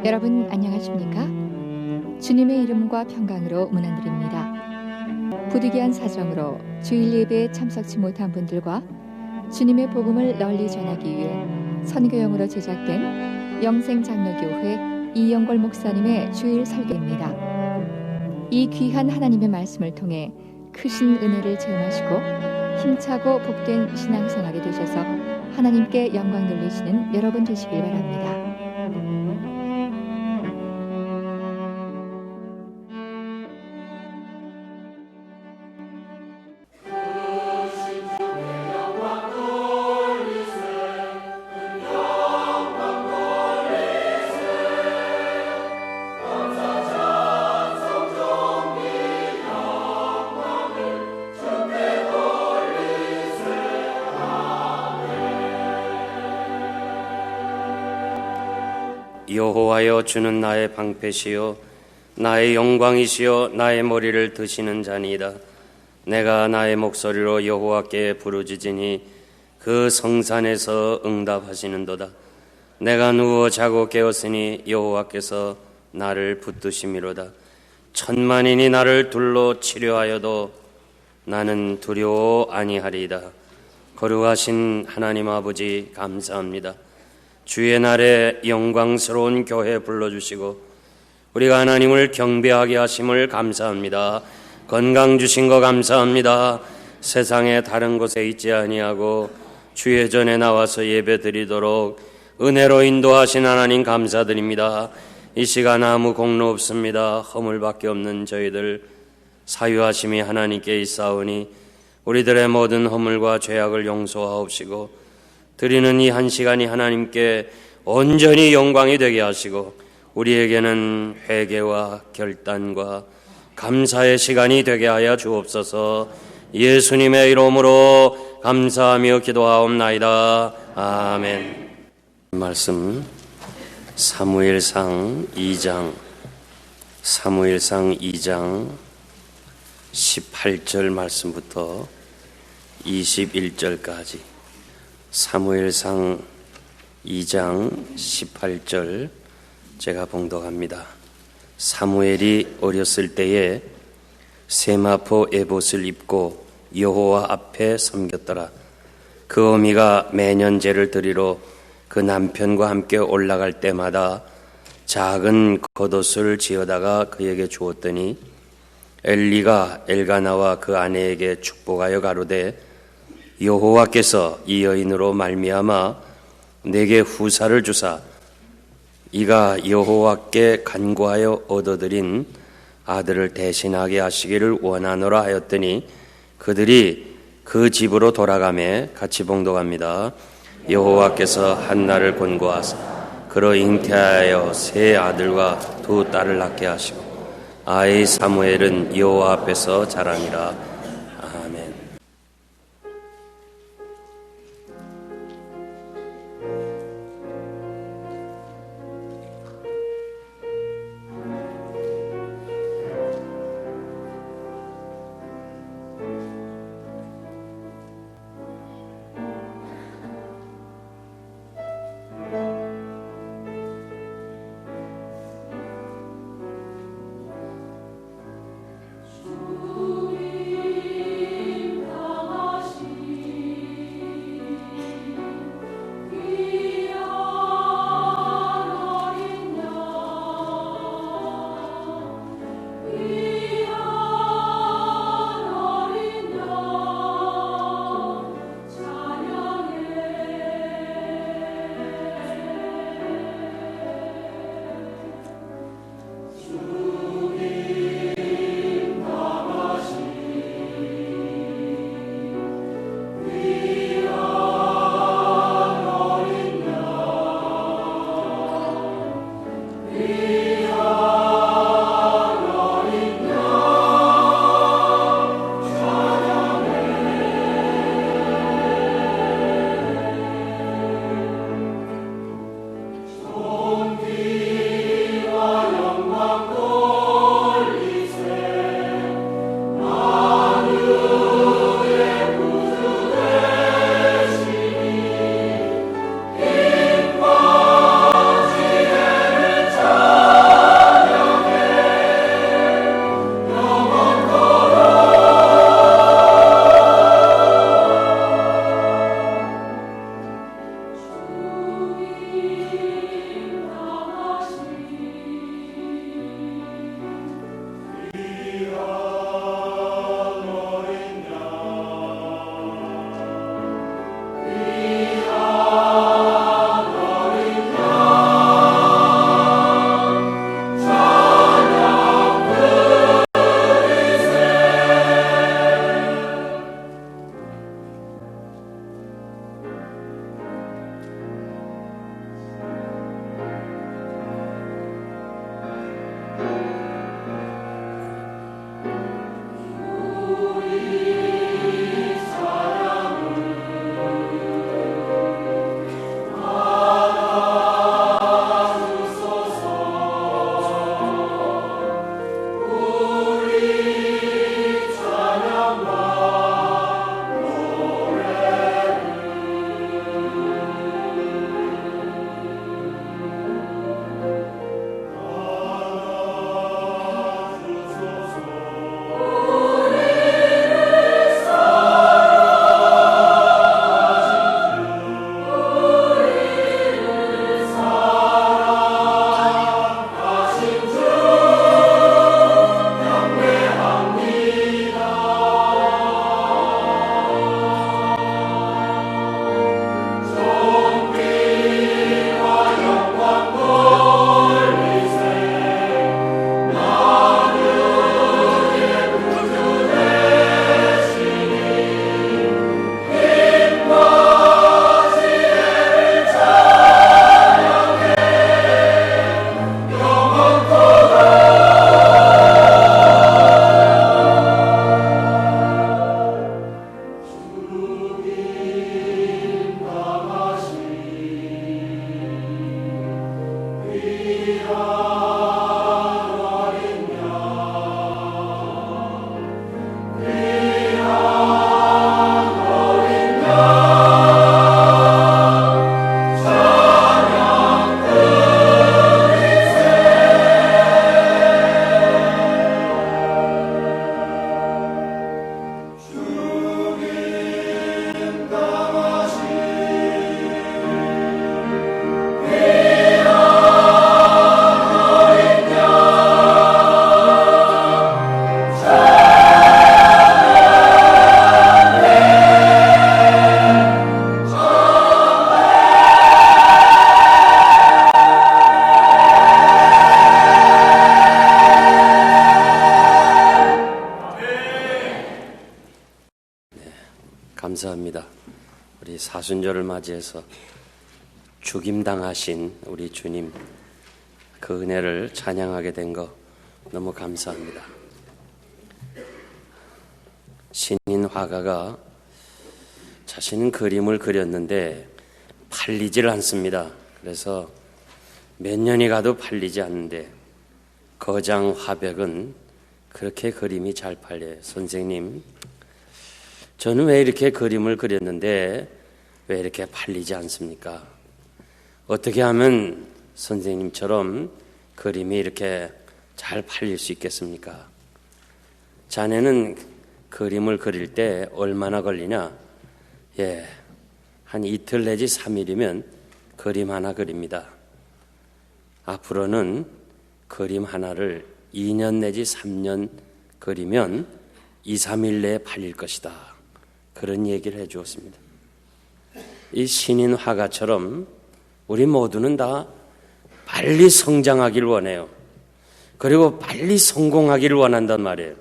여러분 안녕하십니까? 주님의 이름과 평강으로 문안드립니다. 부득이한 사정으로 주일 예배에 참석치 못한 분들과 주님의 복음을 널리 전하기 위해 선교용으로 제작된 영생장로교회 이영걸 목사님의 주일 설교입니다. 이 귀한 하나님의 말씀을 통해 크신 은혜를 체험하시고 힘차고 복된 신앙생활이 되셔서 하나님께 영광 돌리시는 여러분 되시길 바랍니다. 여호와여, 주는 나의 방패시요 나의 영광이시요 나의 머리를 드시는 자니이다. 내가 나의 목소리로 여호와께 부르짖으니 그 성산에서 응답하시는도다. 내가 누워 자고 깨었으니 여호와께서 나를 붙드심이로다. 천만인이 나를 둘러 치려하여도 나는 두려워 아니하리이다. 거룩하신 하나님 아버지, 감사합니다. 주의 날에 영광스러운 교회 불러주시고 우리가 하나님을 경배하게 하심을 감사합니다. 건강 주신 거 감사합니다. 세상에 다른 곳에 있지 아니하고 주의 전에 나와서 예배 드리도록 은혜로 인도하신 하나님 감사드립니다. 이 시간 아무 공로 없습니다. 허물밖에 없는 저희들 사유하심이 하나님께 있사오니 우리들의 모든 허물과 죄악을 용서하옵시고 드리는 이 한 시간이 하나님께 온전히 영광이 되게 하시고 우리에게는 회개와 결단과 감사의 시간이 되게 하여 주옵소서. 예수님의 이름으로 감사하며 기도하옵나이다. 아멘. 말씀 사무엘상 2장 18절 말씀부터 21절까지 사무엘상 2장 18절 제가 봉독합니다. 사무엘이 어렸을 때에 세마포 에봇을 입고 여호와 앞에 섬겼더라. 그 어미가 매년 제를 드리러 그 남편과 함께 올라갈 때마다 작은 겉옷을 지어다가 그에게 주었더니 엘리가 엘가나와 그 아내에게 축복하여 가로되 여호와께서 이 여인으로 말미암아 내게 후사를 주사 이가 여호와께 간구하여 얻어들인 아들을 대신하게 하시기를 원하노라 하였더니 그들이 그 집으로 돌아가매 같이 봉독합니다. 여호와께서 한나를 권고하사 그로 잉태하여 세 아들과 두 딸을 낳게 하시고 아이 사무엘은 여호와 앞에서 자라니라. 감사합니다. 우리 사순절을 맞이해서 죽임당하신 우리 주님 그 은혜를 찬양하게 된 거 너무 감사합니다. 신인 화가가 자신은 그림을 그렸는데 팔리질 않습니다. 그래서 몇 년이 가도 팔리지 않는데 거장 화백은 그렇게 그림이 잘 팔려요. 선생님, 저는 왜 이렇게 그림을 그렸는데 왜 이렇게 팔리지 않습니까? 어떻게 하면 선생님처럼 그림이 이렇게 잘 팔릴 수 있겠습니까? 자네는 그림을 그릴 때 얼마나 걸리냐? 한 이틀 내지 3일이면 그림 하나 그립니다. 앞으로는 그림 하나를 2년 내지 3년 그리면 2, 3일 내에 팔릴 것이다. 그런 얘기를 해 주었습니다. 이 신인 화가처럼 우리 모두는 다 빨리 성장하기를 원해요. 그리고 빨리 성공하기를 원한단 말이에요.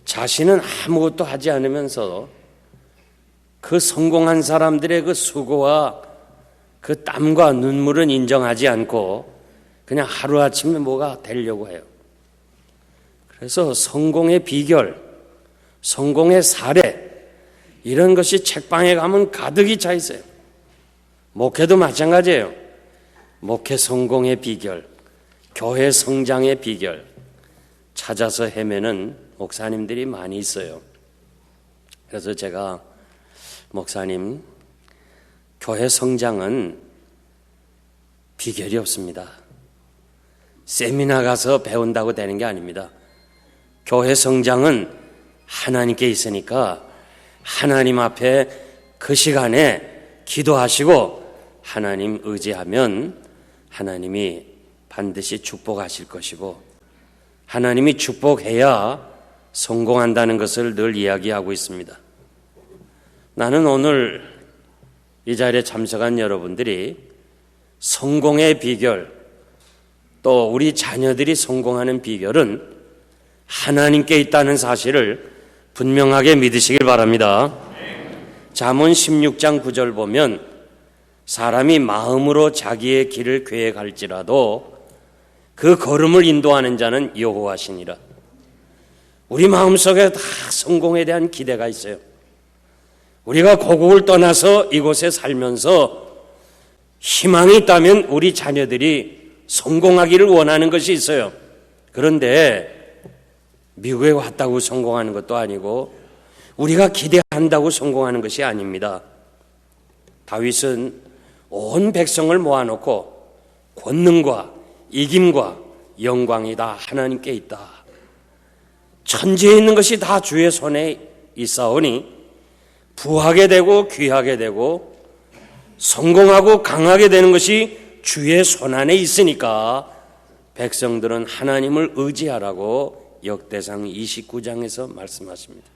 자신은 아무것도 하지 않으면서 그 성공한 사람들의 그 수고와 그 땀과 눈물은 인정하지 않고 그냥 하루아침에 뭐가 되려고 해요. 그래서 성공의 비결, 성공의 사례, 이런 것이 책방에 가면 가득히 차 있어요. 목회도 마찬가지예요. 목회 성공의 비결, 교회 성장의 비결 찾아서 헤매는 목사님들이 많이 있어요. 그래서 제가 목사님, 교회 성장은 비결이 없습니다. 세미나 가서 배운다고 되는 게 아닙니다. 교회 성장은 하나님께 있으니까 하나님 앞에 그 시간에 기도하시고 하나님 의지하면 하나님이 반드시 축복하실 것이고 하나님이 축복해야 성공한다는 것을 늘 이야기하고 있습니다. 나는 오늘 이 자리에 참석한 여러분들이 성공의 비결, 또 우리 자녀들이 성공하는 비결은 하나님께 있다는 사실을 분명하게 믿으시길 바랍니다. 잠언 16장 9절 보면 사람이 마음으로 자기의 길을 계획할지라도 그 걸음을 인도하는 자는 여호와시니라. 우리 마음속에 다 성공에 대한 기대가 있어요. 우리가 고국을 떠나서 이곳에 살면서 희망이 있다면 우리 자녀들이 성공하기를 원하는 것이 있어요. 그런데 미국에 왔다고 성공하는 것도 아니고 우리가 기대한다고 성공하는 것이 아닙니다. 다윗은 온 백성을 모아놓고 권능과 이김과 영광이 다 하나님께 있다. 천지에 있는 것이 다 주의 손에 있사오니 부하게 되고 귀하게 되고 성공하고 강하게 되는 것이 주의 손안에 있으니까 백성들은 하나님을 의지하라고 역대상 29장에서 말씀하십니다.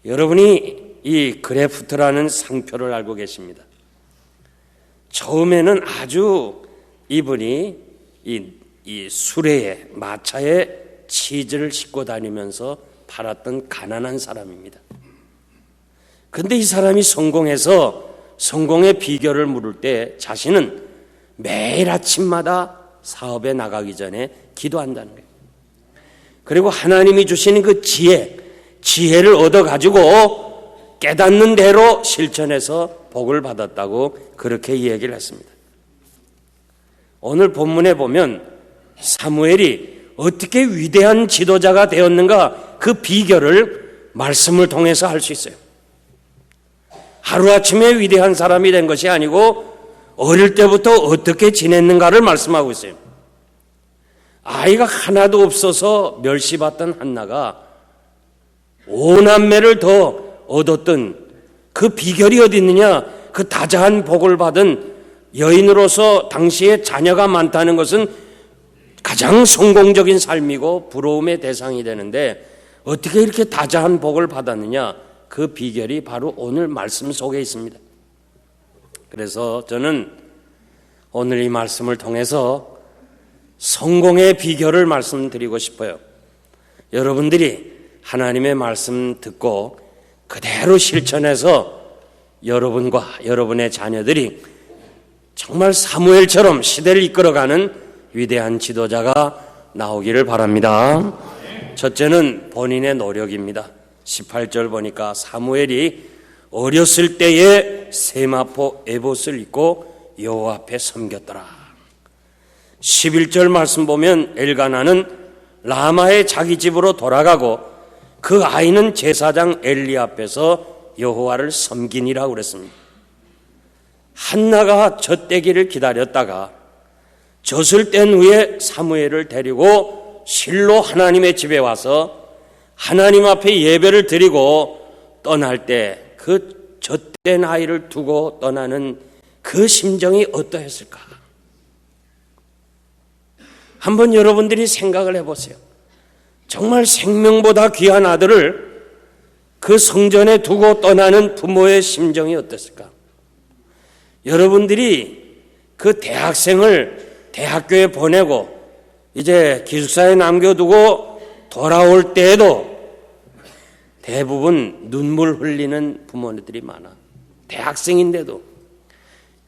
여러분이 이 그래프트라는 상표를 알고 계십니다. 처음에는 아주 이분이 이 수레에 마차에 치즈를 싣고 다니면서 팔았던 가난한 사람입니다. 근데 이 사람이 성공해서 성공의 비결을 물을 때 자신은 매일 아침마다 사업에 나가기 전에 기도한다는 거예요. 그리고 하나님이 주시는 그 지혜를 얻어가지고 깨닫는 대로 실천해서 복을 받았다고 그렇게 이야기를 했습니다. 오늘 본문에 보면 사무엘이 어떻게 위대한 지도자가 되었는가 그 비결을 말씀을 통해서 알 수 있어요. 하루아침에 위대한 사람이 된 것이 아니고 어릴 때부터 어떻게 지냈는가를 말씀하고 있어요. 아이가 하나도 없어서 멸시받던 한나가 5남매를 더 얻었던 그 비결이 어디 있느냐? 그 다자한 복을 받은 여인으로서 당시에 자녀가 많다는 것은 가장 성공적인 삶이고 부러움의 대상이 되는데 어떻게 이렇게 다자한 복을 받았느냐? 그 비결이 바로 오늘 말씀 속에 있습니다. 그래서 저는 오늘 이 말씀을 통해서 성공의 비결을 말씀드리고 싶어요. 여러분들이 하나님의 말씀 듣고 그대로 실천해서 여러분과 여러분의 자녀들이 정말 사무엘처럼 시대를 이끌어가는 위대한 지도자가 나오기를 바랍니다. 첫째는 본인의 노력입니다. 18절 보니까 사무엘이 어렸을 때에 세마포 에봇을 입고 여호와 앞에 섬겼더라. 11절 말씀 보면 엘가나는 라마의 자기 집으로 돌아가고 그 아이는 제사장 엘리 앞에서 여호와를 섬기니라고 그랬습니다. 한나가 젖대기를 기다렸다가 젖을 뗀 후에 사무엘을 데리고 실로 하나님의 집에 와서 하나님 앞에 예배를 드리고 떠날 때 그 젖된 아이를 두고 떠나는 그 심정이 어떠했을까? 한번 여러분들이 생각을 해보세요. 정말 생명보다 귀한 아들을 그 성전에 두고 떠나는 부모의 심정이 어땠을까? 여러분들이 그 대학생을 대학교에 보내고 이제 기숙사에 남겨두고 돌아올 때에도 대부분 눈물 흘리는 부모들이 많아. 대학생인데도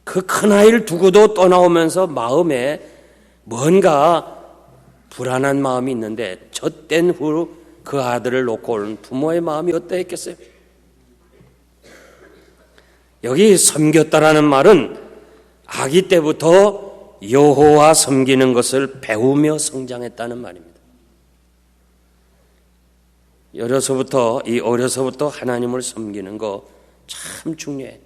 그 큰아이를 두고도 떠나오면서 마음에 뭔가 불안한 마음이 있는데 젖된 후 그 아들을 놓고 온 부모의 마음이 어떠했겠어요? 여기 섬겼다라는 말은 아기 때부터 여호와 섬기는 것을 배우며 성장했다는 말입니다. 어려서부터 하나님을 섬기는 거 참 중요해.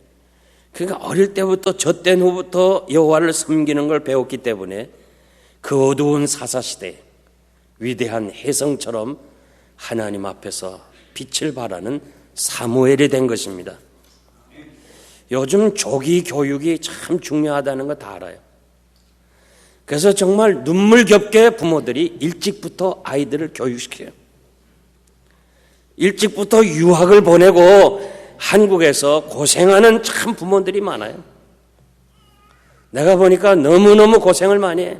그러니까 어릴 때부터 젖된 후부터 여호와를 섬기는 걸 배웠기 때문에 그 어두운 사사시대에 위대한 혜성처럼 하나님 앞에서 빛을 발하는 사무엘이 된 것입니다. 요즘 조기 교육이 참 중요하다는 거 다 알아요. 그래서 정말 눈물겹게 부모들이 일찍부터 아이들을 교육시켜요. 일찍부터 유학을 보내고 한국에서 고생하는 참 부모들이 많아요. 내가 보니까 너무너무 고생을 많이 해.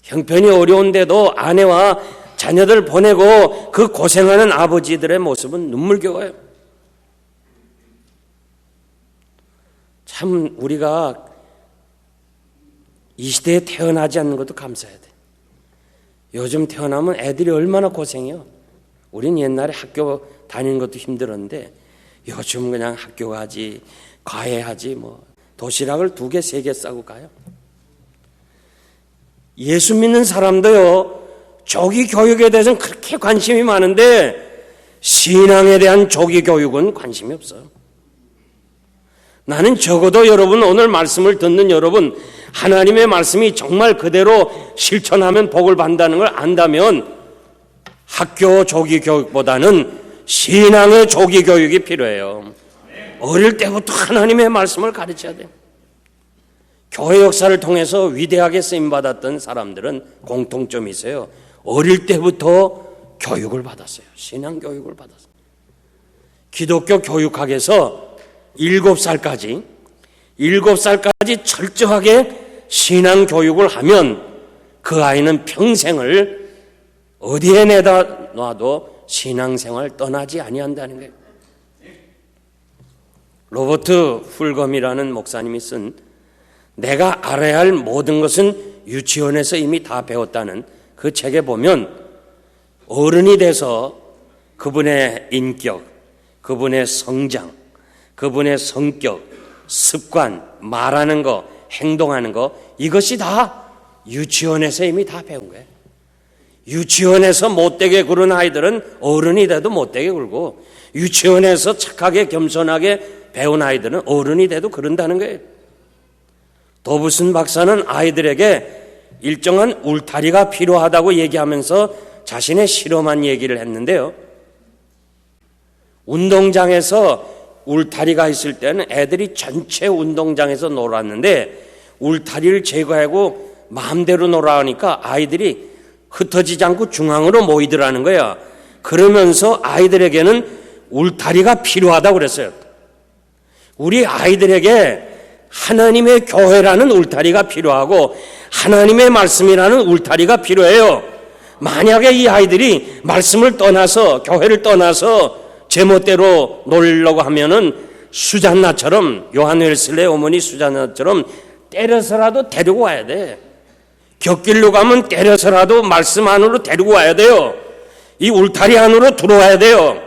형편이 어려운데도 아내와 자녀들 보내고 그 고생하는 아버지들의 모습은 눈물겨워요. 참 우리가 이 시대에 태어나지 않는 것도 감사해야 돼. 요즘 태어나면 애들이 얼마나 고생해요. 우린 옛날에 학교 다니는 것도 힘들었는데 요즘 그냥 학교 가지, 과외하지, 도시락을 2개, 3개 싸고 가요. 예수 믿는 사람도요, 조기 교육에 대해서는 그렇게 관심이 많은데 신앙에 대한 조기 교육은 관심이 없어요. 나는 적어도 여러분, 오늘 말씀을 듣는 여러분, 하나님의 말씀이 정말 그대로 실천하면 복을 받는다는 걸 안다면 학교 조기 교육보다는 신앙의 조기 교육이 필요해요. 어릴 때부터 하나님의 말씀을 가르쳐야 돼요. 교회 역사를 통해서 위대하게 쓰임받았던 사람들은 공통점이 있어요. 어릴 때부터 교육을 받았어요. 신앙 교육을 받았어요. 기독교 교육학에서 7살까지 철저하게 신앙 교육을 하면 그 아이는 평생을 어디에 내다 놔도 신앙생활 떠나지 아니한다는 거예요. 로버트 풀검이라는 목사님이 쓴 내가 알아야 할 모든 것은 유치원에서 이미 다 배웠다는 그 책에 보면 어른이 돼서 그분의 인격, 그분의 성장, 그분의 성격, 습관, 말하는 거, 행동하는 거, 이것이 다 유치원에서 이미 다 배운 거예요. 유치원에서 못되게 굴은 아이들은 어른이 돼도 못되게 굴고, 유치원에서 착하게 겸손하게 배운 아이들은 어른이 돼도 그런다는 거예요. 도부슨 박사는 아이들에게 일정한 울타리가 필요하다고 얘기하면서 자신의 실험한 얘기를 했는데요. 운동장에서 울타리가 있을 때는 애들이 전체 운동장에서 놀았는데, 울타리를 제거하고 마음대로 놀아오니까 아이들이 흩어지지 않고 중앙으로 모이더라는 거야. 그러면서 아이들에게는 울타리가 필요하다고 그랬어요. 우리 아이들에게 하나님의 교회라는 울타리가 필요하고 하나님의 말씀이라는 울타리가 필요해요. 만약에 이 아이들이 말씀을 떠나서, 교회를 떠나서 제멋대로 놀려고 하면은 수잔나처럼, 요한 웰슬레의 어머니 수잔나처럼 때려서라도 데리고 와야 돼. 곁길로 가면 때려서라도 말씀 안으로 데리고 와야 돼요. 이 울타리 안으로 들어와야 돼요.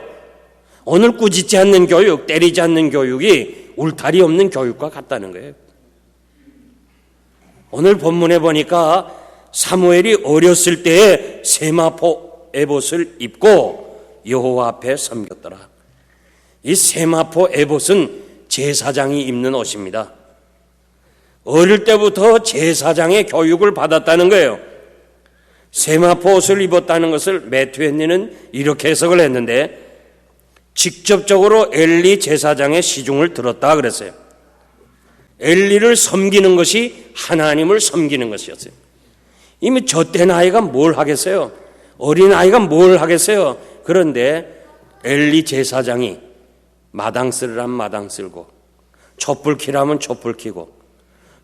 오늘 꾸짖지 않는 교육, 때리지 않는 교육이 울타리 없는 교육과 같다는 거예요. 오늘 본문에 보니까 사무엘이 어렸을 때에 세마포 에봇을 입고 여호와 앞에 섬겼더라. 이 세마포 에봇은 제사장이 입는 옷입니다. 어릴 때부터 제사장의 교육을 받았다는 거예요. 세마포 옷을 입었다는 것을 매튜 헨리는 이렇게 해석을 했는데, 직접적으로 엘리 제사장의 시중을 들었다 그랬어요. 엘리를 섬기는 것이 하나님을 섬기는 것이었어요. 이미 젖된 아이가 뭘 하겠어요? 어린 아이가 뭘 하겠어요? 그런데 엘리 제사장이 마당 쓸으라면 마당 쓸고, 촛불 켜라면 촛불 켜고,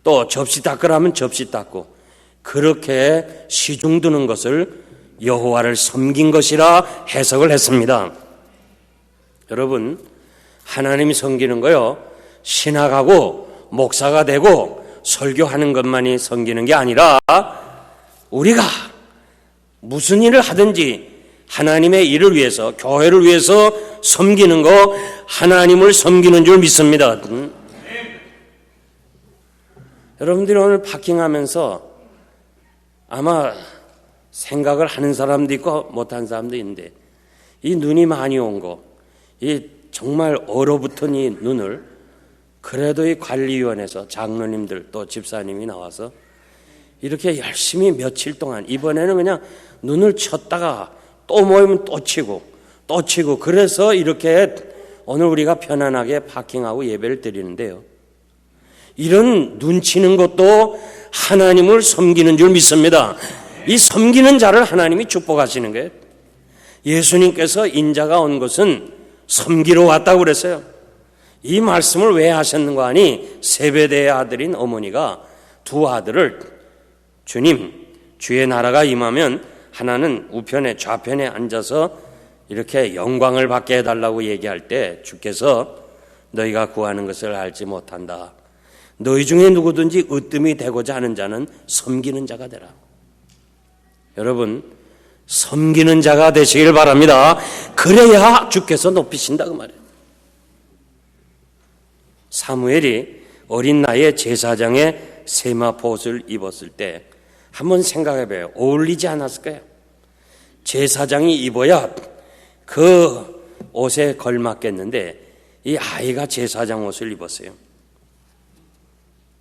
또 접시 닦으라면 접시 닦고, 그렇게 시중 드는 것을 여호와를 섬긴 것이라 해석을 했습니다. 여러분, 하나님이 섬기는 거요, 신학하고 목사가 되고 설교하는 것만이 섬기는 게 아니라, 우리가 무슨 일을 하든지 하나님의 일을 위해서, 교회를 위해서 섬기는 거, 하나님을 섬기는 줄 믿습니다. 여러분들이 오늘 파킹하면서 아마 생각을 하는 사람도 있고 못하는 사람도 있는데, 이 눈이 많이 온 거, 이 정말 얼어붙은 이 눈을 그래도 이 관리위원회에서 장로님들 또 집사님이 나와서 이렇게 열심히 며칠 동안, 이번에는 그냥 눈을 쳤다가 또 모이면 또 치고 또 치고, 그래서 이렇게 오늘 우리가 편안하게 파킹하고 예배를 드리는데요. 이런 눈 치는 것도 하나님을 섬기는 줄 믿습니다. 이 섬기는 자를 하나님이 축복하시는 거예요. 예수님께서 인자가 온 것은 섬기러 왔다고 그랬어요. 이 말씀을 왜 하셨는가 하니, 세베대의 아들인 어머니가 두 아들을, 주님, 주의 나라가 임하면 하나는 우편에 좌편에 앉아서 이렇게 영광을 받게 해달라고 얘기할 때 주께서 너희가 구하는 것을 알지 못한다. 너희 중에 누구든지 으뜸이 되고자 하는 자는 섬기는 자가 되라. 여러분, 섬기는 자가 되시길 바랍니다. 그래야 주께서 높이신다 그 말이에요. 사무엘이 어린 나이에 제사장의 세마포 옷을 입었을 때 한번 생각해봐요. 어울리지 않았을까요? 제사장이 입어야 그 옷에 걸맞겠는데 이 아이가 제사장 옷을 입었어요.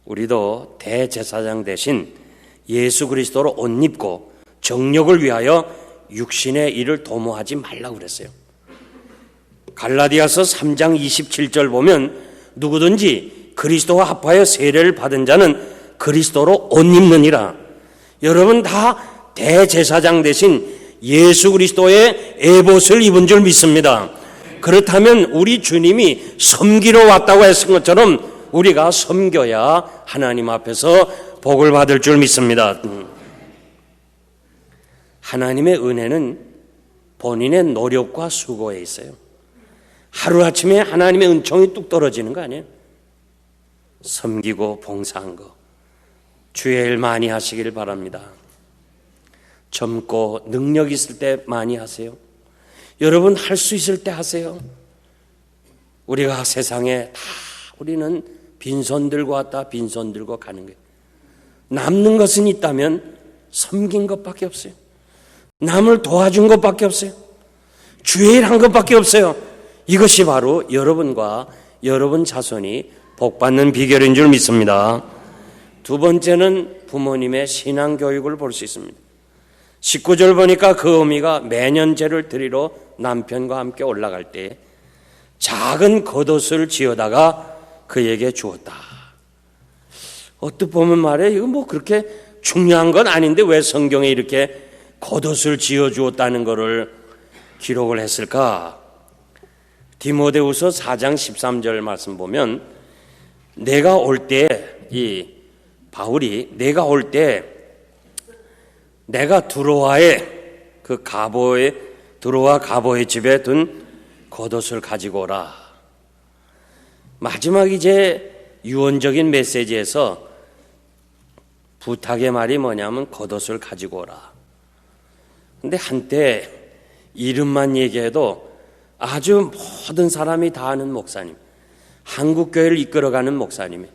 우리도 대제사장 대신 예수 그리스도로 옷 입고 정력을 위하여 육신의 일을 도모하지 말라고 그랬어요. 갈라디아서 3장 27절 보면 누구든지 그리스도와 합하여 세례를 받은 자는 그리스도로 옷 입느니라. 여러분 다 대제사장 대신 예수 그리스도의 에봇을 입은 줄 믿습니다. 그렇다면 우리 주님이 섬기러 왔다고 했은 것처럼 우리가 섬겨야 하나님 앞에서 복을 받을 줄 믿습니다. 하나님의 은혜는 본인의 노력과 수고에 있어요. 하루아침에 하나님의 은총이 뚝 떨어지는 거 아니에요? 섬기고 봉사한 거 주의 일 많이 하시길 바랍니다. 젊고 능력 있을 때 많이 하세요. 여러분 할 수 있을 때 하세요. 우리가 세상에 다 우리는 빈손 들고 왔다 빈손 들고 가는 거예요. 남는 것은 있다면 섬긴 것밖에 없어요. 남을 도와준 것밖에 없어요. 주일한 것밖에 없어요. 이것이 바로 여러분과 여러분 자손이 복받는 비결인 줄 믿습니다. 두 번째는 부모님의 신앙교육을 볼 수 있습니다. 19절 보니까 그 어미가 매년 제를 드리러 남편과 함께 올라갈 때 작은 겉옷을 지어다가 그에게 주었다. 어떻게 보면 말이에요, 이거 뭐 그렇게 중요한 건 아닌데 왜 성경에 이렇게 겉옷을 지어주었다는 것을 기록을 했을까? 디모데후서 4장 13절 말씀 보면 내가 올 때 이 바울이 내가 올 때 내가 두로아의 그 가보의 두로아 가보의 집에 둔 겉옷을 가지고 오라. 마지막 이제 유언적인 메시지에서 부탁의 말이 뭐냐면 겉옷을 가지고 오라. 근데 한때 이름만 얘기해도 아주 모든 사람이 다 아는 목사님, 한국교회를 이끌어가는 목사님.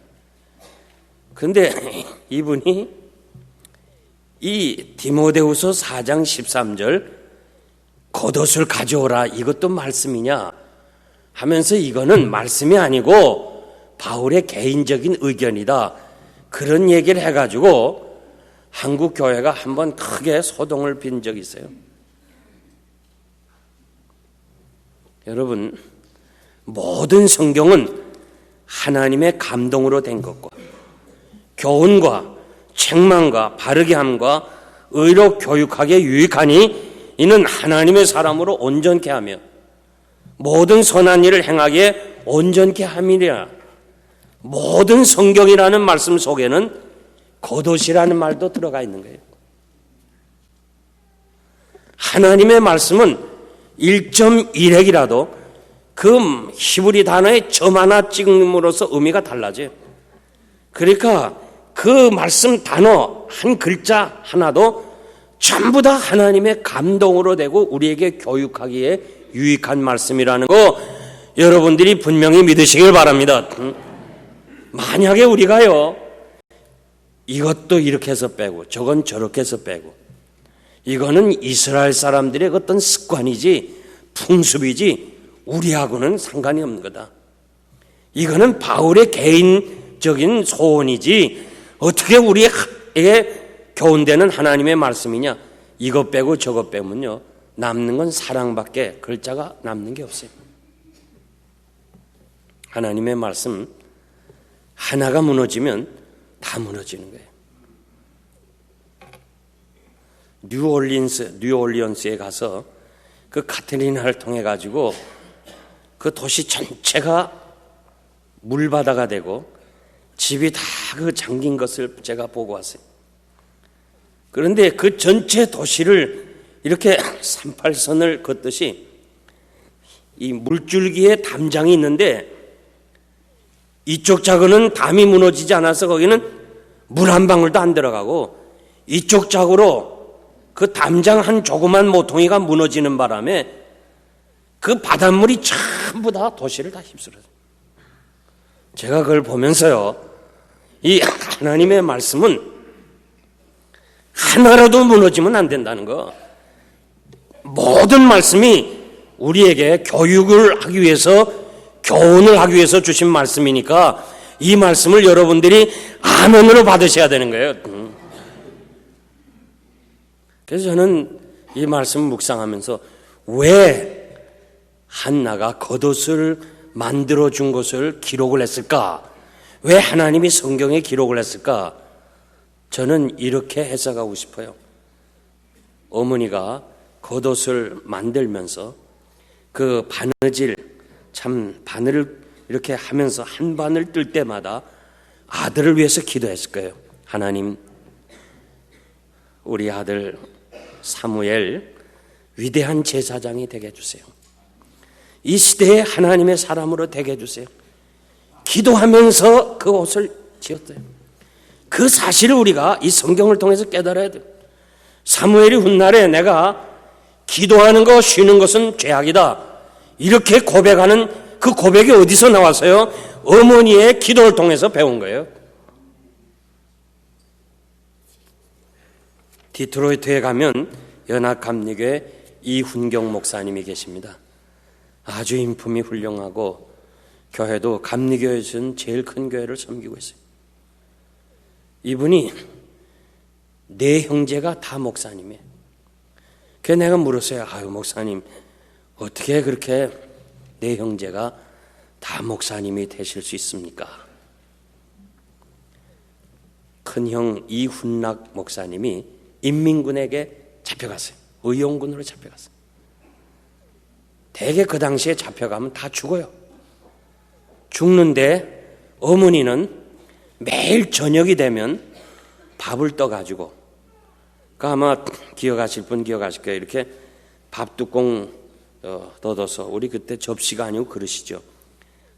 그런데 이분이 이 디모데후서 4장 13절 겉옷을 가져오라 이것도 말씀이냐 하면서 이거는 말씀이 아니고 바울의 개인적인 의견이다. 그런 얘기를 해가지고 한국교회가 한번 크게 소동을 빈 적이 있어요. 여러분, 모든 성경은 하나님의 감동으로 된 것과 교훈과 책망과 바르게 함과 의로 교육하기에 유익하니 이는 하나님의 사람으로 온전케 하며 모든 선한 일을 행하기에 온전케 함이라. 모든 성경이라는 말씀 속에는 겉옷이라는 말도 들어가 있는 거예요. 하나님의 말씀은 1.1핵이라도 그 히브리 단어의 점 하나 찍음으로써 의미가 달라져요. 그러니까 그 말씀 단어 한 글자 하나도 전부 다 하나님의 감동으로 되고 우리에게 교육하기에 유익한 말씀이라는 거 여러분들이 분명히 믿으시길 바랍니다. 만약에 우리가요 이것도 이렇게 해서 빼고 저건 저렇게 해서 빼고 이거는 이스라엘 사람들의 어떤 습관이지 풍습이지 우리하고는 상관이 없는 거다. 이거는 바울의 개인적인 소원이지 어떻게 우리에게 교훈되는 하나님의 말씀이냐. 이것 빼고 저것 빼면요 남는 건 사랑밖에 글자가 남는 게 없어요. 하나님의 말씀 하나가 무너지면 다 무너지는 거예요. 뉴올리언스에 가서 그 카트리나를 통해 가지고 그 도시 전체가 물바다가 되고 집이 다 그 잠긴 것을 제가 보고 왔어요. 그런데 그 전체 도시를 이렇게 38선을 걷듯이 이 물줄기에 담장이 있는데 이쪽 자구는 담이 무너지지 않아서 거기는 물 한 방울도 안 들어가고 이쪽 자구로 그 담장 한 조그만 모퉁이가 무너지는 바람에 그 바닷물이 전부 다 도시를 다 휩쓸어요. 제가 그걸 보면서요 이 하나님의 말씀은 하나라도 무너지면 안 된다는 거. 모든 말씀이 우리에게 교육을 하기 위해서 교훈을 하기 위해서 주신 말씀이니까 이 말씀을 여러분들이 아멘으로 받으셔야 되는 거예요. 그래서 저는 이 말씀을 묵상하면서 왜 한나가 겉옷을 만들어준 것을 기록을 했을까? 왜 하나님이 성경에 기록을 했을까? 저는 이렇게 해석하고 싶어요. 어머니가 겉옷을 만들면서 그 바느질 참 바늘을 이렇게 하면서 한 바늘 뜰 때마다 아들을 위해서 기도했을 거예요. 하나님, 우리 아들 사무엘 위대한 제사장이 되게 해주세요. 이 시대에 하나님의 사람으로 되게 해주세요. 기도하면서 그 옷을 지었어요. 그 사실을 우리가 이 성경을 통해서 깨달아야 돼요. 사무엘이 훗날에 내가 기도하는 거 쉬는 것은 죄악이다 이렇게 고백하는 그 고백이 어디서 나왔어요? 어머니의 기도를 통해서 배운 거예요. 디트로이트에 가면 연합감리교회 이훈경 목사님이 계십니다. 아주 인품이 훌륭하고 교회도 감리교회에서는 제일 큰 교회를 섬기고 있어요. 이분이 네 형제가 다 목사님이에요. 그래서 내가 물었어요. 아유 목사님 어떻게 그렇게 네 형제가 다 목사님이 되실 수 있습니까? 큰형 이훈락 목사님이 인민군에게 잡혀갔어요. 의용군으로 잡혀갔어요. 대개 그 당시에 잡혀가면 다 죽어요. 죽는데 어머니는 매일 저녁이 되면 밥을 떠가지고, 그 아마 기억하실 분 기억하실 거예요. 이렇게 밥 뚜껑 닫아서, 우리 그때 접시가 아니고 그릇이죠.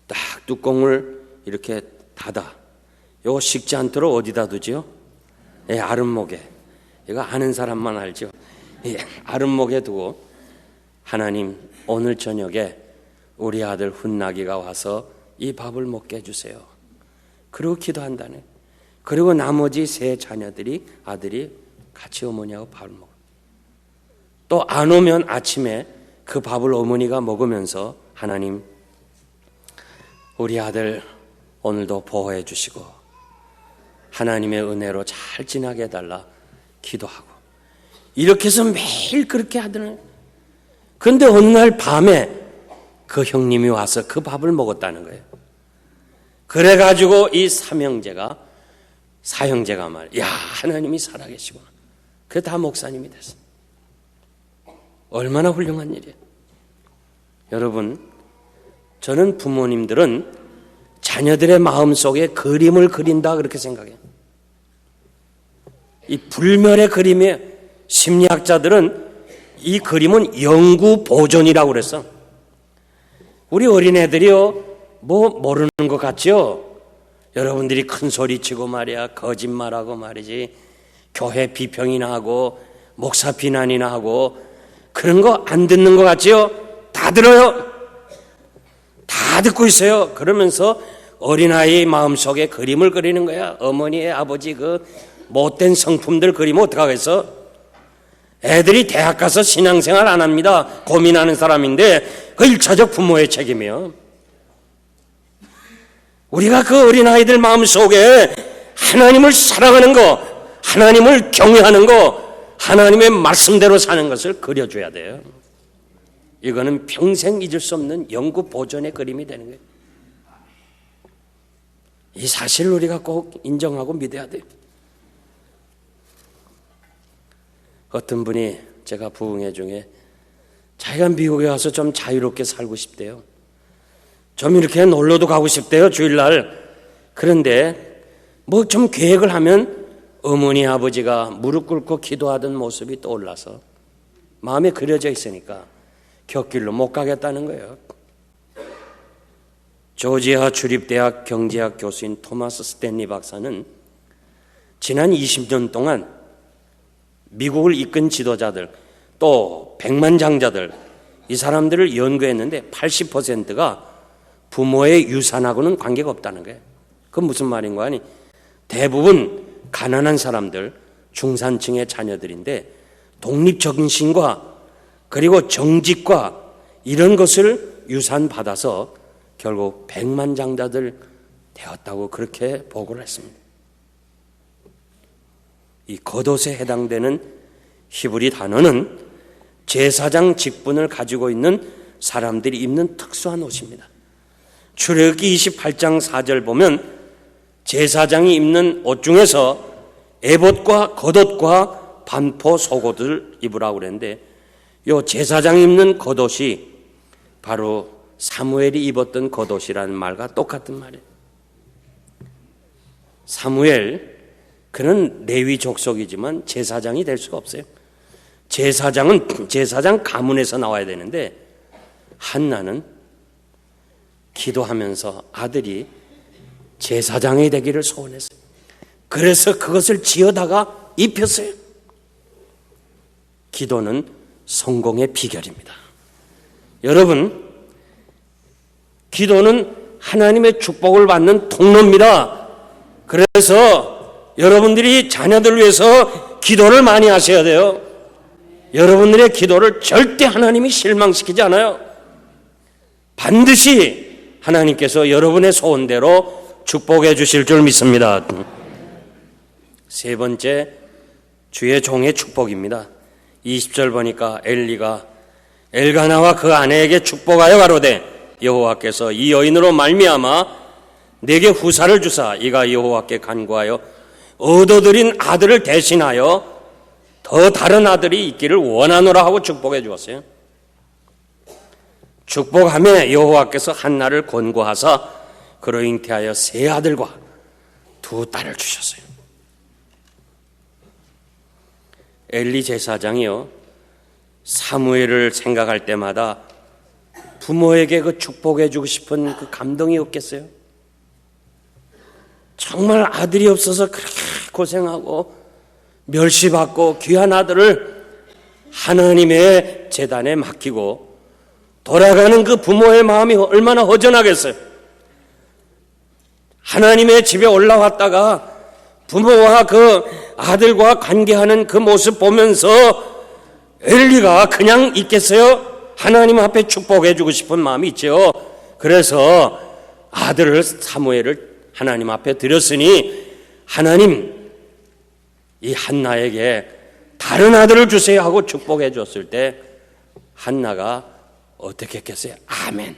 딱 뚜껑을 이렇게 닫아. 요거 식지 않도록 어디다 두지요? 예, 아랫목에. 이거 아는 사람만 알죠. 예, 아랫목에 두고, 하나님 오늘 저녁에 우리 아들 훈나기가 와서 이 밥을 먹게 해주세요. 그리고 기도한다네. 그리고 나머지 세 자녀들이, 아들이 같이 어머니하고 밥을 먹어요. 또 안 오면 아침에 그 밥을 어머니가 먹으면서 하나님 우리 아들 오늘도 보호해 주시고 하나님의 은혜로 잘 지나게 해달라 기도하고, 이렇게 해서 매일 그렇게 하더니, 그런데 어느 날 밤에 그 형님이 와서 그 밥을 먹었다는 거예요. 그래가지고 이 사형제가 말이야, 하나님이 살아계시구나. 그게 다 목사님이 됐어. 얼마나 훌륭한 일이에요. 여러분, 저는 부모님들은 자녀들의 마음속에 그림을 그린다 그렇게 생각해요. 이 불멸의 그림에 심리학자들은 이 그림은 영구 보존이라고 그랬어. 우리 어린애들이요, 뭐 모르는 것 같죠? 여러분들이 큰 소리 치고 말이야, 거짓말하고 말이지, 교회 비평이나 하고 목사 비난이나 하고 그런 거 안 듣는 것 같지요? 다 들어요. 다 듣고 있어요. 그러면서 어린아이 마음속에 그림을 그리는 거야. 어머니의 아버지 그 못된 성품들 그리면 어떡하겠어? 애들이 대학 가서 신앙생활 안 합니다. 고민하는 사람인데 그 1차적 부모의 책임이에요. 우리가 그 어린아이들 마음속에 하나님을 사랑하는 거, 하나님을 경외하는 거, 하나님의 말씀대로 사는 것을 그려줘야 돼요. 이거는 평생 잊을 수 없는 영구 보존의 그림이 되는 거예요. 이 사실을 우리가 꼭 인정하고 믿어야 돼요. 어떤 분이 제가 부흥회 중에 자기가 미국에 와서 좀 자유롭게 살고 싶대요. 좀 이렇게 놀러도 가고 싶대요, 주일날. 그런데 뭐 좀 계획을 하면 어머니 아버지가 무릎 꿇고 기도하던 모습이 떠올라서 마음에 그려져 있으니까 곁길로 못 가겠다는 거예요. 조지아 주립대학 경제학 교수인 토마스 스탠리 박사는 지난 20년 동안 미국을 이끈 지도자들, 또 백만장자들, 이 사람들을 연구했는데 80%가 부모의 유산하고는 관계가 없다는 거예요. 그건 무슨 말인가 하니, 대부분 가난한 사람들, 중산층의 자녀들인데 독립정신과 그리고 정직과 이런 것을 유산 받아서 결국 백만장자들 되었다고 그렇게 보고를 했습니다. 이 겉옷에 해당되는 히브리 단어는 제사장 직분을 가지고 있는 사람들이 입는 특수한 옷입니다. 출애굽기 28장 4절 보면 제사장이 입는 옷 중에서 에봇과 겉옷과 반포 속옷을 입으라고 그랬는데, 이 제사장이 입는 겉옷이 바로 사무엘이 입었던 겉옷이라는 말과 똑같은 말이에요. 사무엘, 그는 레위 족속이지만 제사장이 될 수가 없어요. 제사장은 제사장 가문에서 나와야 되는데, 한나는 기도하면서 아들이 제사장이 되기를 소원했어요. 그래서 그것을 지어다가 입혔어요. 기도는 성공의 비결입니다. 여러분, 기도는 하나님의 축복을 받는 통로입니다. 그래서 여러분들이 자녀들 위해서 기도를 많이 하셔야 돼요. 여러분들의 기도를 절대 하나님이 실망시키지 않아요. 반드시 하나님께서 여러분의 소원대로 축복해 주실 줄 믿습니다. 세 번째, 주의 종의 축복입니다. 20절 보니까 엘리가 엘가나와 그 아내에게 축복하여 가로되 여호와께서 이 여인으로 말미암아 내게 후사를 주사 이가 여호와께 간구하여 얻어들인 아들을 대신하여 더 다른 아들이 있기를 원하노라 하고 축복해 주었어요. 축복하며 여호와께서 한나를 권고하사 그로 잉태하여 세 아들과 두 딸을 주셨어요. 엘리 제사장이요, 사무엘을 생각할 때마다 부모에게 그 축복해 주고 싶은 그 감동이 없겠어요? 정말 아들이 없어서 그렇게 고생하고 멸시받고 귀한 아들을 하나님의 제단에 맡기고 돌아가는 그 부모의 마음이 얼마나 허전하겠어요. 하나님의 집에 올라왔다가 부모와 그 아들과 관계하는 그 모습 보면서 엘리가 그냥 있겠어요? 하나님 앞에 축복해 주고 싶은 마음이 있죠. 그래서 아들을 사무엘을 하나님 앞에 드렸으니 하나님 이 한나에게 다른 아들을 주세요 하고 축복해 줬을 때 한나가 어떻게 했겠어요? 아멘.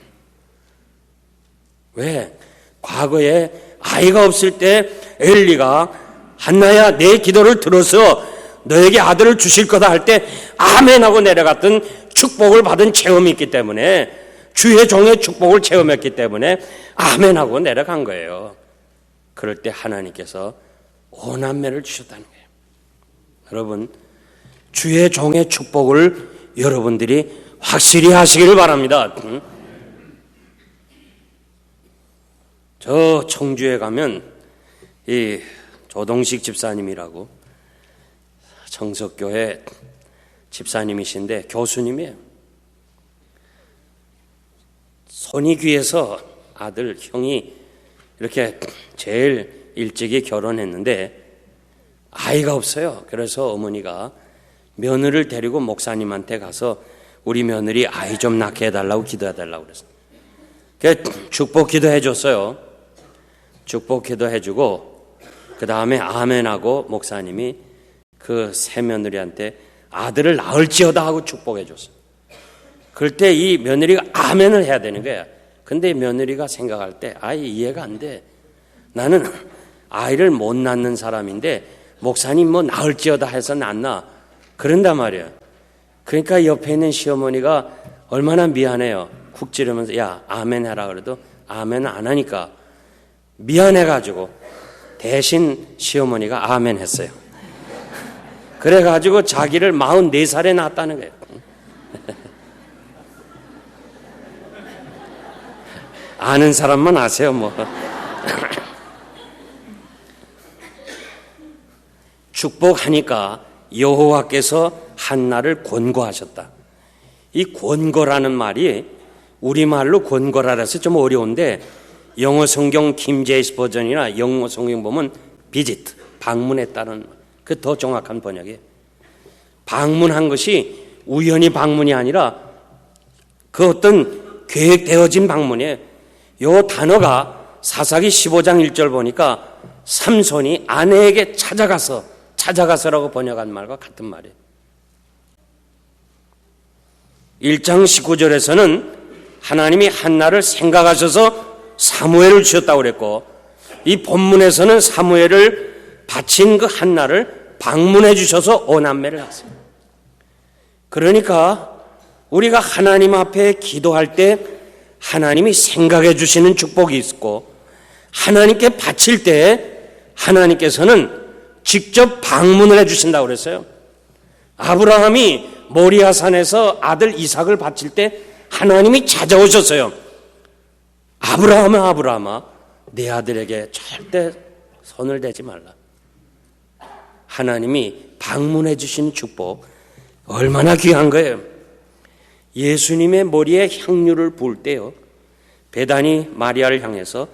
왜? 과거에 아이가 없을 때 엘리가 한나야 내 기도를 들어서 너에게 아들을 주실 거다 할 때 아멘 하고 내려갔던 축복을 받은 체험이 있기 때문에 주의 종의 축복을 체험했기 때문에 아멘 하고 내려간 거예요. 그럴 때 하나님께서 오남매를 주셨다는 거예요. 여러분, 주의 종의 축복을 여러분들이 확실히 하시기를 바랍니다. 저 청주에 가면 이 조동식 집사님이라고 정석교회 집사님이신데 교수님이에요. 손이 귀해서 아들 형이 이렇게 제일 일찍이 결혼했는데 아이가 없어요. 그래서 어머니가 며느리를 데리고 목사님한테 가서 우리 며느리 아이 좀 낳게 해달라고 기도해달라고 그랬어요. 그래서 축복 기도해 줬어요. 축복 기도해 주고 그 다음에 아멘하고 목사님이 그 새 며느리한테 아들을 낳을지어다 하고 축복해 줬어요. 그럴 때 이 며느리가 아멘을 해야 되는 거야. 근데 며느리가 생각할 때 아이 이해가 안 돼. 나는 아이를 못 낳는 사람인데 목사님 뭐 낳을지어다 해서 낳나 그런단 말이야. 그러니까 옆에 있는 시어머니가 얼마나 미안해요. 쿡 찌르면서 야 아멘 해라 그래도 아멘 안 하니까 미안해가지고 대신 시어머니가 아멘 했어요. 그래가지고 자기를 44살에 낳았다는 거예요. 아는 사람만 아세요 뭐. 축복하니까 여호와께서 한나를 권고하셨다. 이 권고라는 말이 우리말로 권고라 해서 좀 어려운데 영어 성경 킹 제임스 버전이나 영어 성경 보면 비지트, 방문했다는 그 더 정확한 번역이에요. 방문한 것이 우연히 방문이 아니라 그 어떤 계획되어진 방문이에요. 이 단어가 사사기 15장 1절 보니까 삼손이 아내에게 찾아가서라고 번역한 말과 같은 말이에요. 1장 19절에서는 하나님이 한나를 생각하셔서 사무엘을 주셨다고 그랬고 이 본문에서는 사무엘을 바친 그 한나를 방문해 주셔서 오남매를 낳았어요. 그러니까 우리가 하나님 앞에 기도할 때 하나님이 생각해 주시는 축복이 있고 하나님께 바칠 때 하나님께서는 직접 방문을 해 주신다고 그랬어요. 아브라함이 모리아산에서 아들 이삭을 바칠 때 하나님이 찾아오셨어요. 아브라함아 내 아들에게 절대 손을 대지 말라. 하나님이 방문해 주신 축복 얼마나 귀한 거예요. 예수님의 머리에 향유를 부을 때요 베단이 마리아를 향해서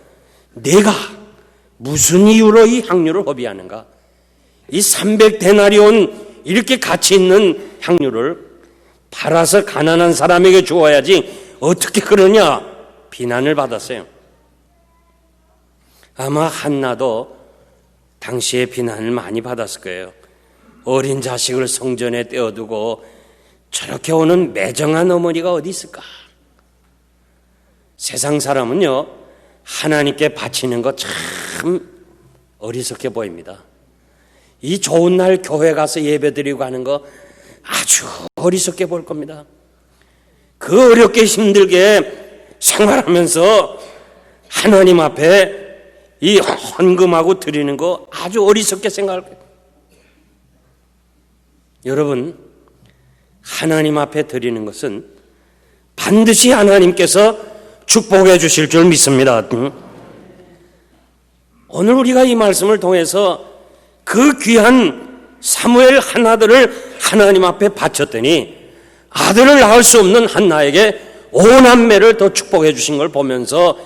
내가 무슨 이유로 이 향유를 허비하는가? 이 300데나리온 이렇게 가치 있는 향유를 팔아서 가난한 사람에게 주어야지 어떻게 그러냐? 비난을 받았어요. 아마 한나도 당시에 비난을 많이 받았을 거예요. 어린 자식을 성전에 떼어두고 저렇게 오는 매정한 어머니가 어디 있을까? 세상 사람은요, 하나님께 바치는 거 참 어리석게 보입니다. 이 좋은 날 교회 가서 예배 드리고 하는 거 아주 어리석게 볼 겁니다. 그 어렵게 힘들게 생활하면서 하나님 앞에 이 헌금하고 드리는 거 아주 어리석게 생각할 거예요. 여러분, 하나님 앞에 드리는 것은 반드시 하나님께서 축복해 주실 줄 믿습니다. 오늘 우리가 이 말씀을 통해서 그 귀한 사무엘 한아들을 하나님 앞에 바쳤더니 아들을 낳을 수 없는 한나에게 오남매를 더 축복해 주신 걸 보면서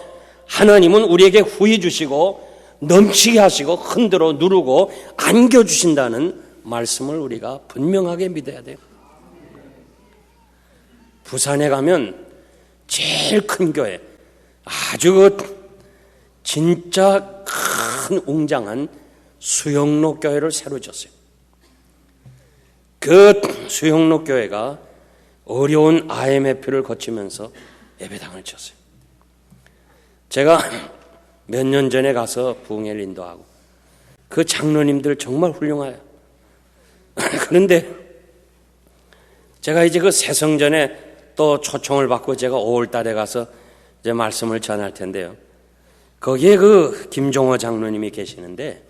하나님은 우리에게 후히 주시고 넘치게 하시고 흔들어 누르고 안겨주신다는 말씀을 우리가 분명하게 믿어야 돼요. 부산에 가면 제일 큰 교회, 아주 진짜 큰 웅장한 수영로 교회를 새로 지었어요. 그 수영로 교회가 어려운 IMF를 거치면서 예배당을 지었어요. 제가 몇 년 전에 가서 부흥회를 인도하고 그 장로님들 정말 훌륭해요. 그런데 제가 이제 그 새성전에 또 초청을 받고 제가 5월 달에 가서 이제 말씀을 전할 텐데요. 거기에 그 김종호 장로님이 계시는데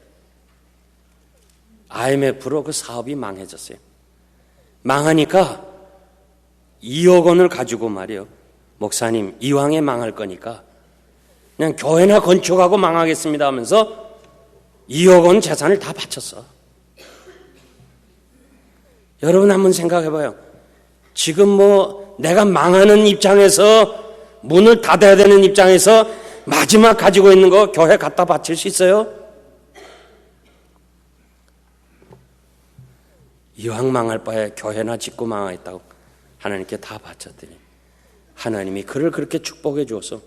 IMF로 그 사업이 망해졌어요. 망하니까 2억 원을 가지고 말이요. 목사님, 이왕에 망할 거니까 그냥 교회나 건축하고 망하겠습니다 하면서 2억 원 재산을 다 바쳤어. 여러분 한번 생각해봐요. 지금 뭐 내가 망하는 입장에서 문을 닫아야 되는 입장에서 마지막 가지고 있는 거 교회 갖다 바칠 수 있어요? 이왕 망할 바에 교회나 짓고 망하겠다고 하나님께 다 바쳤더니 하나님이 그를 그렇게 축복해 주어서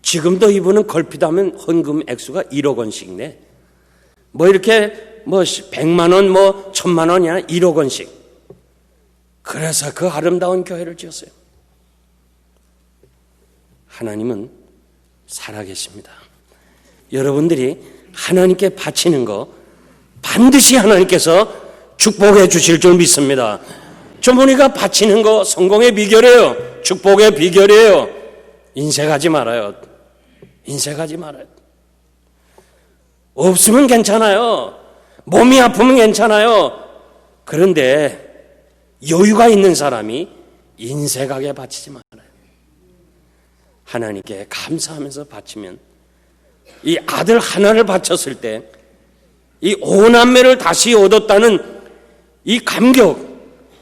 지금도 이분은 걸핏하면 헌금 액수가 1억 원씩 내. 뭐 이렇게 뭐 100만 원, 뭐 1000만 원이 아니라 1억 원씩. 그래서 그 아름다운 교회를 지었어요. 하나님은 살아계십니다. 여러분들이 하나님께 바치는 거 반드시 하나님께서 축복해 주실 줄 믿습니다. 주머니가 바치는 거 성공의 비결이에요. 축복의 비결이에요. 인색하지 말아요. 인색하지 말아요. 없으면 괜찮아요. 몸이 아프면 괜찮아요. 그런데 여유가 있는 사람이 인색하게 바치지 말아요. 하나님께 감사하면서 바치면 이 아들 하나를 바쳤을 때 이 오남매를 다시 얻었다는 이 감격,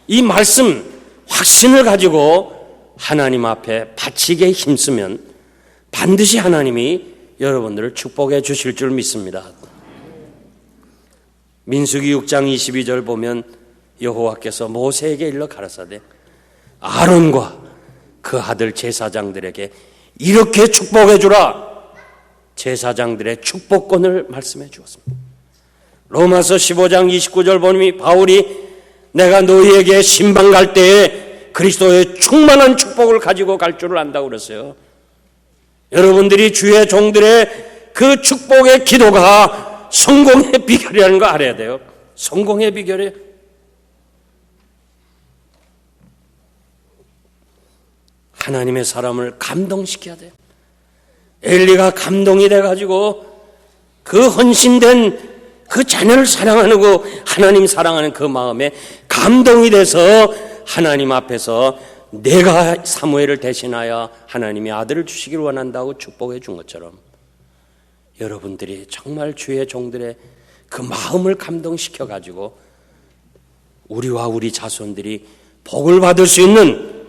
이 말씀, 확신을 가지고 하나님 앞에 바치게 힘쓰면 반드시 하나님이 여러분들을 축복해 주실 줄 믿습니다. 민수기 6장 22절 보면 여호와께서 모세에게 일러 가라사대 아론과 그 아들 제사장들에게 이렇게 축복해 주라. 제사장들의 축복권을 말씀해 주었습니다. 로마서 15장 29절 보니 바울이 내가 너희에게 신방 갈 때에 그리스도의 충만한 축복을 가지고 갈 줄을 안다고 그랬어요. 여러분들이 주의 종들의 그 축복의 기도가 성공의 비결이라는 거 알아야 돼요. 성공의 비결이 하나님의 사람을 감동시켜야 돼요. 엘리가 감동이 돼가지고 그 헌신된 그 자녀를 사랑하고 하나님 사랑하는 그 마음에 감동이 돼서 하나님 앞에서 내가 사무엘을 대신하여 하나님이 아들을 주시기를 원한다고 축복해 준 것처럼 여러분들이 정말 주의 종들의 그 마음을 감동시켜 가지고 우리와 우리 자손들이 복을 받을 수 있는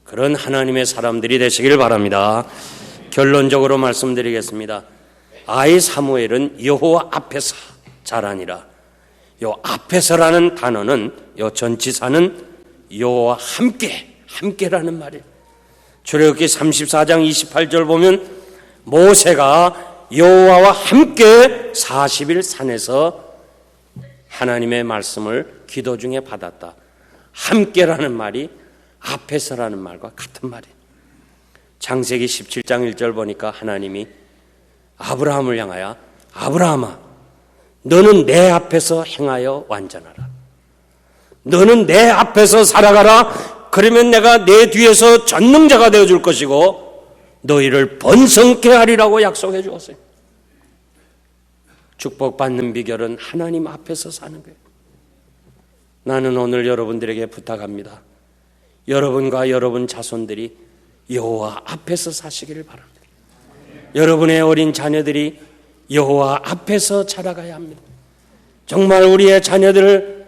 그런 하나님의 사람들이 되시길 바랍니다. 결론적으로 말씀드리겠습니다. 아이 사무엘은 여호와 앞에서 자라니라. 요 앞에서라는 단어는 요 전치사는 여호와 함께라는 말이에요. 출애굽기 34장 28절 보면 모세가 여호와와 함께 40일 산에서 하나님의 말씀을 기도 중에 받았다. 함께라는 말이 앞에서라는 말과 같은 말이에요. 창세기 17장 1절 보니까 하나님이 아브라함을 향하여 아브라함아, 너는 내 앞에서 행하여 완전하라. 너는 내 앞에서 살아가라. 그러면 내가 내 뒤에서 전능자가 되어줄 것이고 너희를 번성케 하리라고 약속해 주었어요. 축복받는 비결은 하나님 앞에서 사는 거예요. 나는 오늘 여러분들에게 부탁합니다. 여러분과 여러분 자손들이 여호와 앞에서 사시기를 바랍니다. 여러분의 어린 자녀들이 여호와 앞에서 자라가야 합니다. 정말 우리의 자녀들을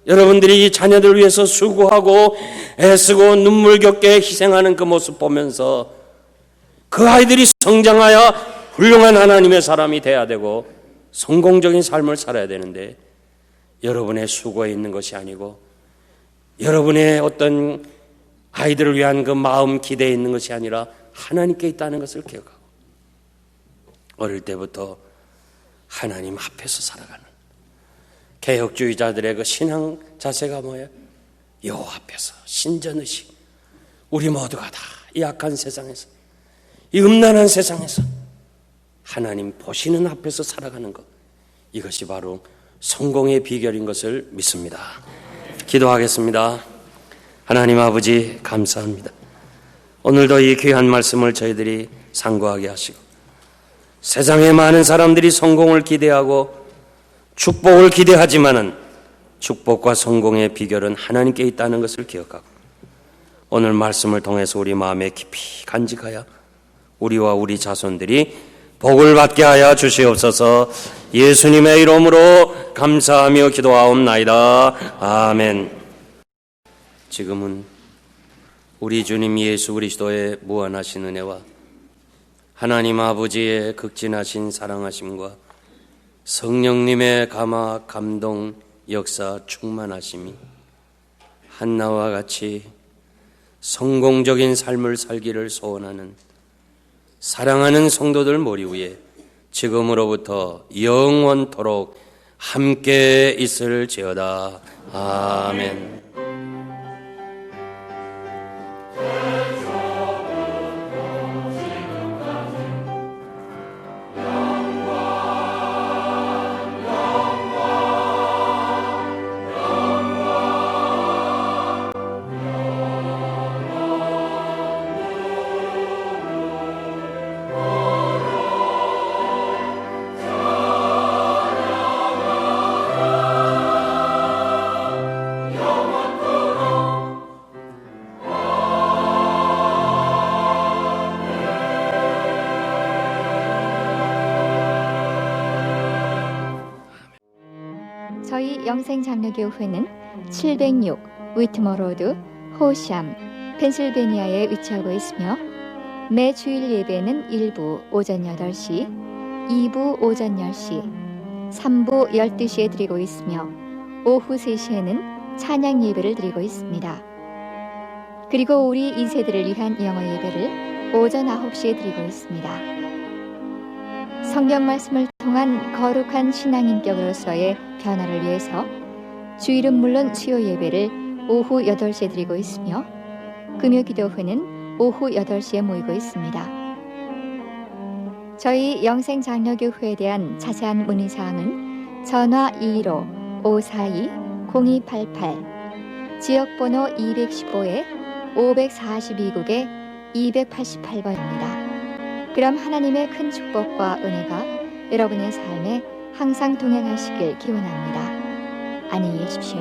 여러분들이 이 자녀들을 위해서 수고하고 애쓰고 눈물겹게 희생하는 그 모습 보면서 그 아이들이 성장하여 훌륭한 하나님의 사람이 돼야 되고 성공적인 삶을 살아야 되는데 여러분의 수고에 있는 것이 아니고 여러분의 어떤 아이들을 위한 그 마음 기대에 있는 것이 아니라 하나님께 있다는 것을 기억하고 어릴 때부터 하나님 앞에서 살아가는 개혁주의자들의 그 신앙 자세가 뭐예요? 여호와 앞에서 신전의식. 우리 모두가 다 이 악한 세상에서 이 음란한 세상에서 하나님 보시는 앞에서 살아가는 것, 이것이 바로 성공의 비결인 것을 믿습니다. 기도하겠습니다. 하나님 아버지 감사합니다. 오늘도 이 귀한 말씀을 저희들이 상고하게 하시고 세상에 많은 사람들이 성공을 기대하고 축복을 기대하지만은 축복과 성공의 비결은 하나님께 있다는 것을 기억하고 오늘 말씀을 통해서 우리 마음에 깊이 간직하여 우리와 우리 자손들이 복을 받게 하여 주시옵소서. 예수님의 이름으로 감사하며 기도하옵나이다. 아멘. 지금은 우리 주님 예수 그리스도의 무한하신 은혜와 하나님 아버지의 극진하신 사랑하심과 성령님의 감화 감동 역사 충만하심이 한나와 같이 성공적인 삶을 살기를 소원하는 사랑하는 성도들 머리 위에 지금으로부터 영원토록 함께 있을지어다. 아멘. 저희 영생장로교회는 706 위트머 로드 호샴 펜실베니아에 위치하고 있으며 매 주일 예배는 1부 오전 8시, 2부 오전 10시, 3부 12시에 드리고 있으며 오후 3시에는 찬양 예배를 드리고 있습니다. 그리고 우리 2세들을 위한 영어 예배를 오전 9시에 드리고 있습니다. 성경 말씀을 통한 거룩한 신앙인격으로서의 변화를 위해서 주일은 물론 수요 예배를 오후 8시에 드리고 있으며 금요 기도회는 오후 8시에 모이고 있습니다. 저희 영생장로교회에 대한 자세한 문의사항은 전화 215-542-0288 지역번호 215에 542국에 288번입니다. 그럼 하나님의 큰 축복과 은혜가 여러분의 삶에 항상 동행하시길 기원합니다. 안녕히 계십시오.